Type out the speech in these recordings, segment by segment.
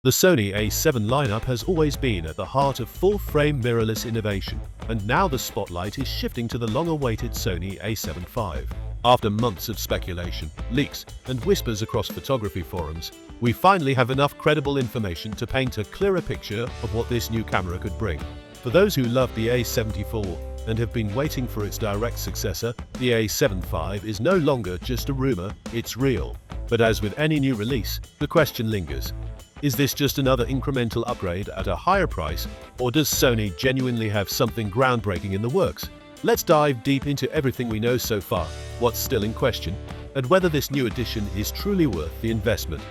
The Sony A7 lineup has always been at the heart of full-frame mirrorless innovation, and now the spotlight is shifting to the long-awaited Sony A75. After months of speculation, leaks, and whispers across photography forums, we finally have enough credible information to paint a clearer picture of what this new camera could bring. For those who love the A74 and have been waiting for its direct successor, the A75 is no longer just a rumor, it's real. But as with any new release, the question lingers. Is this just another incremental upgrade at a higher price, or does Sony genuinely have something groundbreaking in the works? Let's dive deep into everything we know so far, what's still in question, and whether this new addition is truly worth the investment.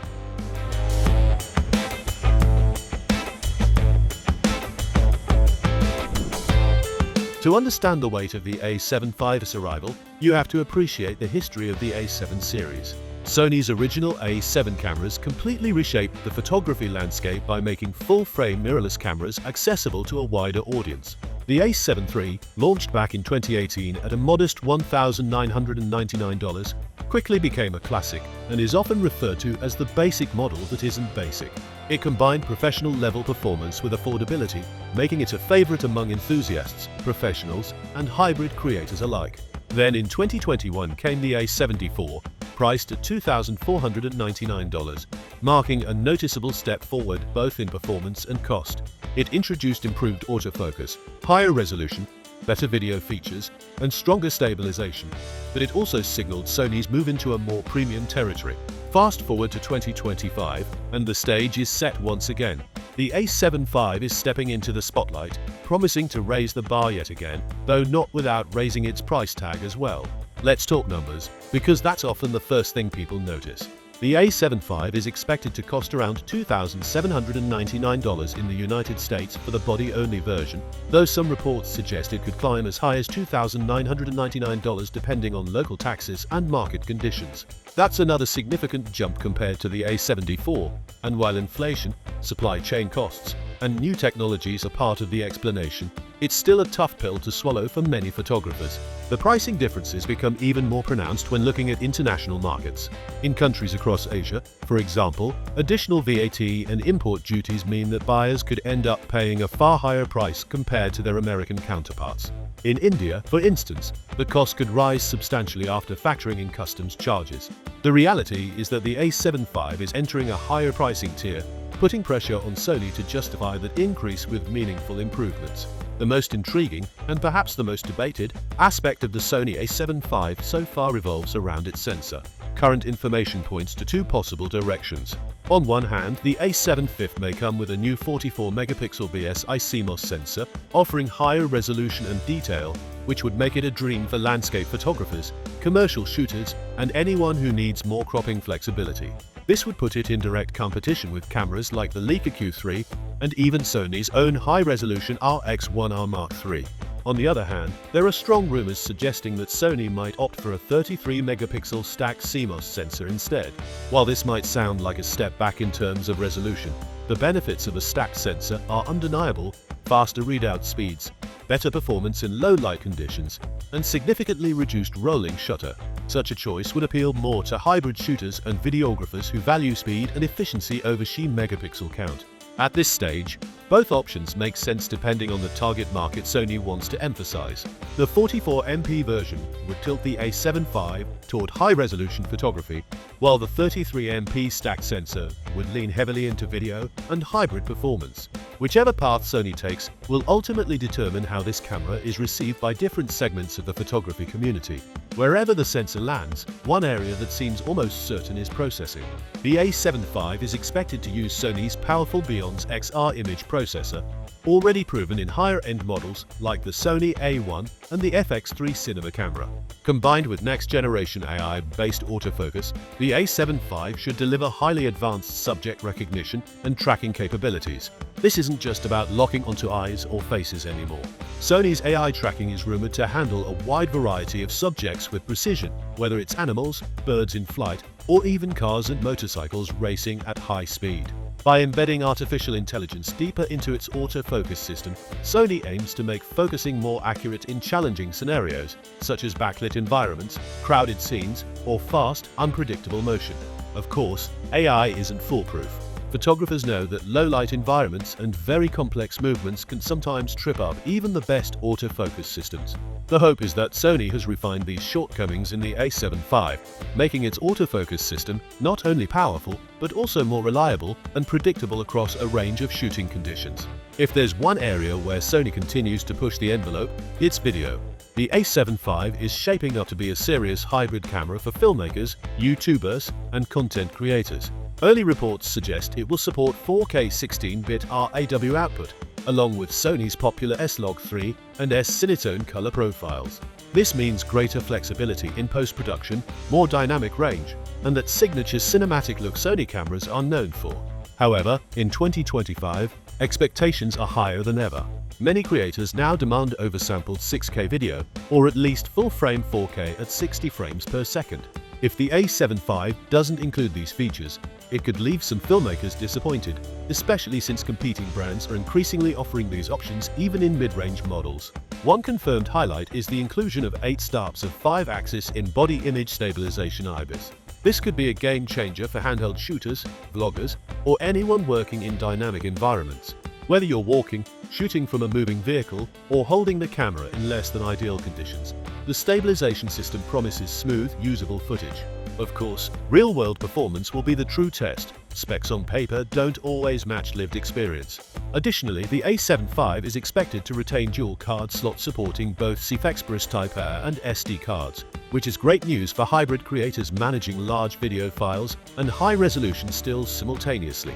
To understand the weight of the A75's arrival, you have to appreciate the history of the A7 series. Sony's original A7 cameras completely reshaped the photography landscape by making full-frame mirrorless cameras accessible to a wider audience. The A7 III, launched back in 2018 at a modest $1,999, quickly became a classic and is often referred to as the basic model that isn't basic. It combined professional-level performance with affordability, making it a favorite among enthusiasts, professionals, and hybrid creators alike. Then in 2021 came the A74, priced at $2,499, marking a noticeable step forward both in performance and cost. It introduced improved autofocus, higher resolution, better video features, and stronger stabilization, but it also signaled Sony's move into a more premium territory. Fast forward to 2025, and the stage is set once again. The A75 is stepping into the spotlight, promising to raise the bar yet again, though not without raising its price tag as well. Let's talk numbers, because that's often the first thing people notice. The A75 is expected to cost around $2,799 in the United States for the body-only version, though some reports suggest it could climb as high as $2,999 depending on local taxes and market conditions. That's another significant jump compared to the A74, and while inflation, supply chain costs, and new technologies are part of the explanation, it's still a tough pill to swallow for many photographers. The pricing differences become even more pronounced when looking at international markets. In countries across Asia, for example, additional VAT and import duties mean that buyers could end up paying a far higher price compared to their American counterparts. In India, for instance, the cost could rise substantially after factoring in customs charges. The reality is that the A75 is entering a higher pricing tier, putting pressure on Sony to justify that increase with meaningful improvements. The most intriguing, and perhaps the most debated, aspect of the Sony A75 so far revolves around its sensor. Current information points to two possible directions. On one hand, the A75 may come with a new 44-megapixel BSI CMOS sensor, offering higher resolution and detail, which would make it a dream for landscape photographers, commercial shooters, and anyone who needs more cropping flexibility. This would put it in direct competition with cameras like the Leica Q3 and even Sony's own high-resolution RX1R Mark III. On the other hand, there are strong rumors suggesting that Sony might opt for a 33-megapixel stacked CMOS sensor instead. While this might sound like a step back in terms of resolution, the benefits of a stacked sensor are undeniable: faster readout speeds, better performance in low-light conditions, and significantly reduced rolling shutter. Such a choice would appeal more to hybrid shooters and videographers who value speed and efficiency over sheer megapixel count. At this stage, both options make sense depending on the target market Sony wants to emphasize. The 44MP version would tilt the A75 toward high-resolution photography, while the 33MP stacked sensor would lean heavily into video and hybrid performance. Whichever path Sony takes will ultimately determine how this camera is received by different segments of the photography community. Wherever the sensor lands, one area that seems almost certain is processing. The A75 is expected to use Sony's powerful Beyond's XR image processor, already proven in higher-end models like the Sony A1 and the FX3 cinema camera. Combined with next-generation AI-based autofocus, the A75 should deliver highly advanced subject recognition and tracking capabilities. This isn't just about locking onto eyes or faces anymore. Sony's AI tracking is rumored to handle a wide variety of subjects with precision, whether it's animals, birds in flight, or even cars and motorcycles racing at high speed. By embedding artificial intelligence deeper into its autofocus system, Sony aims to make focusing more accurate in challenging scenarios, such as backlit environments, crowded scenes, or fast, unpredictable motion. Of course, AI isn't foolproof. Photographers know that low-light environments and very complex movements can sometimes trip up even the best autofocus systems. The hope is that Sony has refined these shortcomings in the A7V, making its autofocus system not only powerful, but also more reliable and predictable across a range of shooting conditions. If there's one area where Sony continues to push the envelope, it's video. The A7V is shaping up to be a serious hybrid camera for filmmakers, YouTubers, and content creators. Early reports suggest it will support 4K 16-bit RAW output, along with Sony's popular S-Log3 and S-Cinetone color profiles. This means greater flexibility in post-production, more dynamic range, and that signature cinematic look Sony cameras are known for. However, in 2025, expectations are higher than ever. Many creators now demand oversampled 6K video, or at least full-frame 4K at 60 frames per second. If the A7V doesn't include these features, it could leave some filmmakers disappointed, especially since competing brands are increasingly offering these options even in mid-range models. One confirmed highlight is the inclusion of 8 stops of 5-axis in-body image stabilization IBIS. This could be a game changer for handheld shooters, vloggers, or anyone working in dynamic environments. Whether you're walking, shooting from a moving vehicle, or holding the camera in less than ideal conditions, the stabilization system promises smooth, usable footage. Of course, real-world performance will be the true test. Specs on paper don't always match lived experience. Additionally, the A7V is expected to retain dual card slots supporting both CFexpress Type A and SD cards, which is great news for hybrid creators managing large video files and high-resolution stills simultaneously.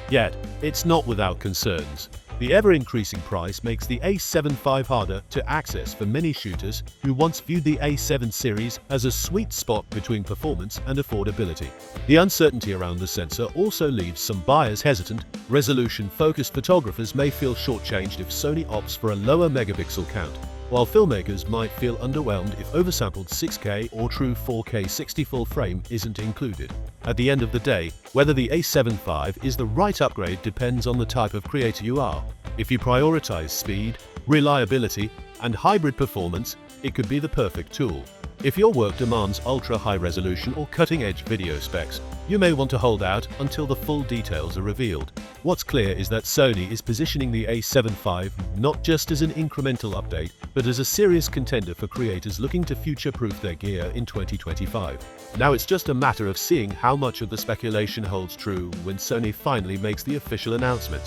Yet, it's not without concerns. The ever-increasing price makes the A7V harder to access for many shooters who once viewed the A7 series as a sweet spot between performance and affordability. The uncertainty around the sensor also leaves some buyers hesitant. Resolution-focused photographers may feel shortchanged if Sony opts for a lower megapixel count, while filmmakers might feel underwhelmed if oversampled 6K or true 4K 60 full frame isn't included. At the end of the day, whether the A7V is the right upgrade depends on the type of creator you are. If you prioritize speed, reliability, and hybrid performance, it could be the perfect tool. If your work demands ultra-high resolution or cutting-edge video specs, you may want to hold out until the full details are revealed. What's clear is that Sony is positioning the A7V not just as an incremental update, but as a serious contender for creators looking to future-proof their gear in 2025. Now it's just a matter of seeing how much of the speculation holds true when Sony finally makes the official announcement.